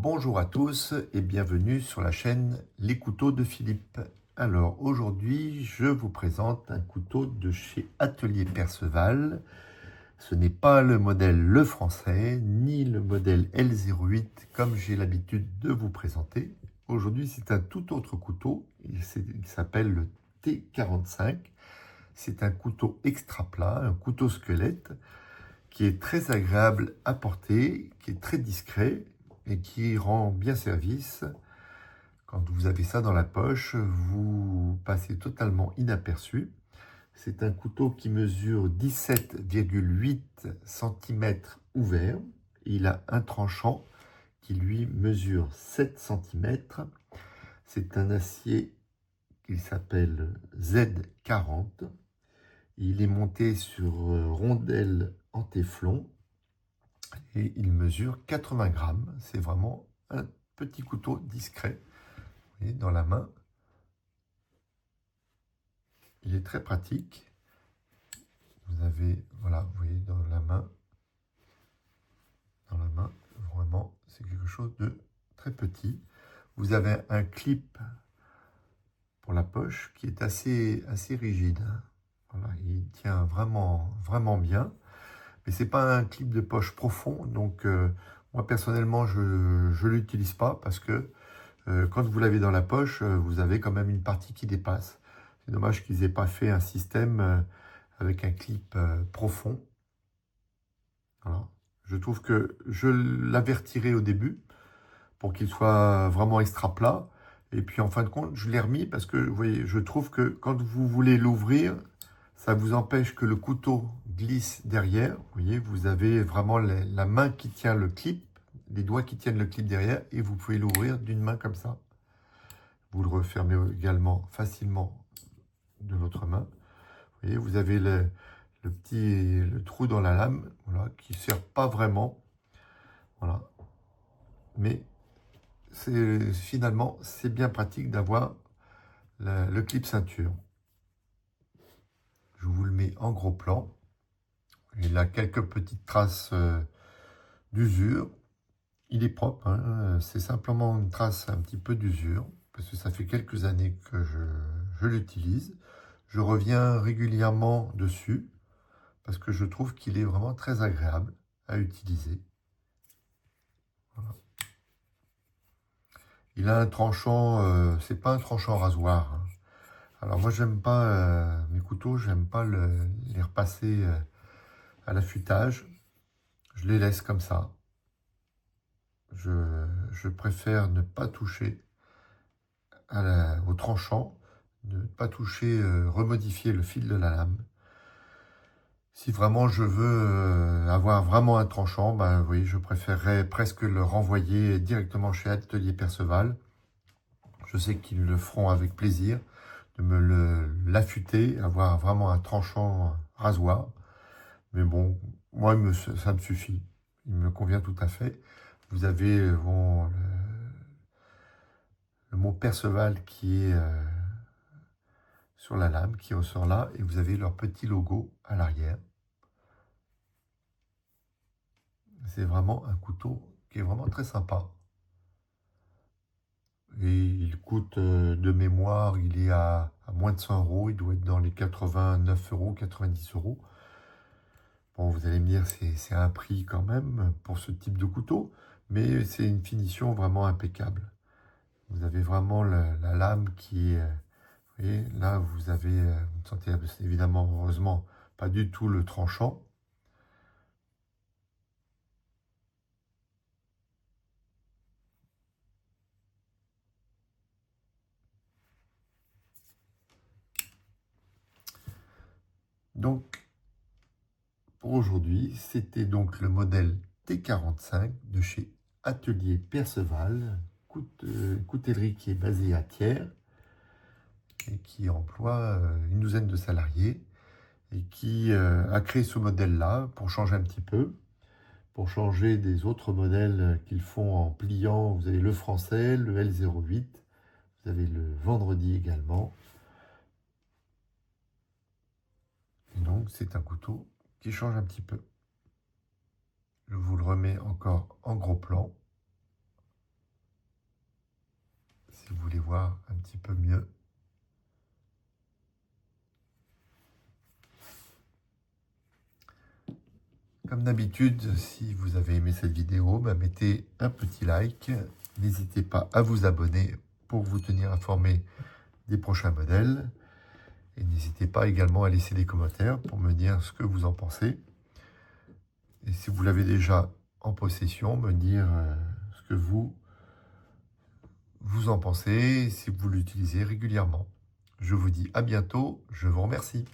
Bonjour à tous et bienvenue sur la chaîne Les Couteaux de Philippe. Alors aujourd'hui, je vous présente un couteau de chez Atelier Perceval. Ce n'est pas le modèle Le Français, ni le modèle L08 comme j'ai l'habitude de vous présenter. Aujourd'hui, c'est un tout autre couteau. Il s'appelle le T45. C'est un couteau extra plat, un couteau squelette qui est très agréable à porter, qui est très discret et qui rend bien service. Quand vous avez ça dans la poche, vous passez totalement inaperçu. C'est un couteau qui mesure 17,8 cm ouvert. Il a un tranchant qui lui mesure 7 cm. C'est un acier qui s'appelle Z40. Il est monté sur rondelle en téflon et il mesure 80 grammes. C'est vraiment un petit couteau discret. Vous voyez, dans la main, il est très pratique. Vous avez, voilà, vous voyez, dans la main, vraiment, c'est quelque chose de très petit. Vous avez un clip pour la poche qui est assez rigide. Voilà, il tient vraiment bien. Mais c'est pas un clip de poche profond, donc moi personnellement je ne l'utilise pas parce que quand vous l'avez dans la poche, vous avez quand même une partie qui dépasse. C'est dommage qu'ils n'aient pas fait un système avec un clip profond. Voilà. Je trouve que je l'avertirai au début pour qu'il soit vraiment extra plat. Et puis en fin de compte, je l'ai remis parce que vous voyez, je trouve que quand vous voulez l'ouvrir, ça vous empêche que le couteau glisse derrière. Vous voyez, vous avez vraiment la main qui tient le clip, les doigts qui tiennent le clip derrière, et vous pouvez l'ouvrir d'une main comme ça. Vous le refermez également facilement de l'autre main. Vous voyez, vous avez le trou dans la lame, voilà, qui ne sert pas vraiment. Voilà. Mais finalement, c'est bien pratique d'avoir le clip ceinture. Je vous le mets en gros plan. Il a quelques petites traces d'usure. Il est propre, hein. C'est simplement une trace un petit peu d'usure, parce que ça fait quelques années que je l'utilise. Je reviens régulièrement dessus, parce que je trouve qu'il est vraiment très agréable à utiliser. Voilà. Il a un tranchant, c'est pas un tranchant rasoir, hein. Alors moi j'aime pas mes couteaux, j'aime pas les repasser à l'affûtage. Je les laisse comme ça. Je préfère ne pas toucher au tranchant, ne pas toucher, remodifier le fil de la lame. Si vraiment je veux avoir vraiment un tranchant, ben oui, je préférerais presque le renvoyer directement chez Atelier Perceval. Je sais qu'ils le feront avec plaisir de me l'affûter, avoir vraiment un tranchant rasoir. Mais bon, moi, ça me suffit. Il me convient tout à fait. Vous avez le mot Perceval qui est sur la lame, qui ressort là, et vous avez leur petit logo à l'arrière. C'est vraiment un couteau qui est vraiment très sympa. Et il coûte de mémoire, il est à moins de 100 euros, il doit être dans les 89 euros, 90 euros. Bon, vous allez me dire, c'est un prix quand même pour ce type de couteau, mais c'est une finition vraiment impeccable. Vous avez vraiment la lame qui est... Vous voyez, là, vous avez, vous ne sentez évidemment, heureusement, pas du tout le tranchant. Donc, pour aujourd'hui, c'était donc le modèle T45 de chez Atelier Perceval, coutellerie qui est basée à Thiers et qui emploie une douzaine de salariés et qui a créé ce modèle-là pour changer un petit peu, pour changer des autres modèles qu'ils font en pliant. Vous avez le français, le L08, vous avez le vendredi également. Et donc, c'est un couteau qui change un petit peu. Je vous le remets encore en gros plan. si vous voulez voir un petit peu mieux. Comme d'habitude, si vous avez aimé cette vidéo, mettez un petit like. N'hésitez pas à vous abonner pour vous tenir informé des prochains modèles. Et n'hésitez pas également à laisser des commentaires pour me dire ce que vous en pensez. Et si vous l'avez déjà en possession, me dire ce que vous en pensez, si vous l'utilisez régulièrement. Je vous dis à bientôt, je vous remercie.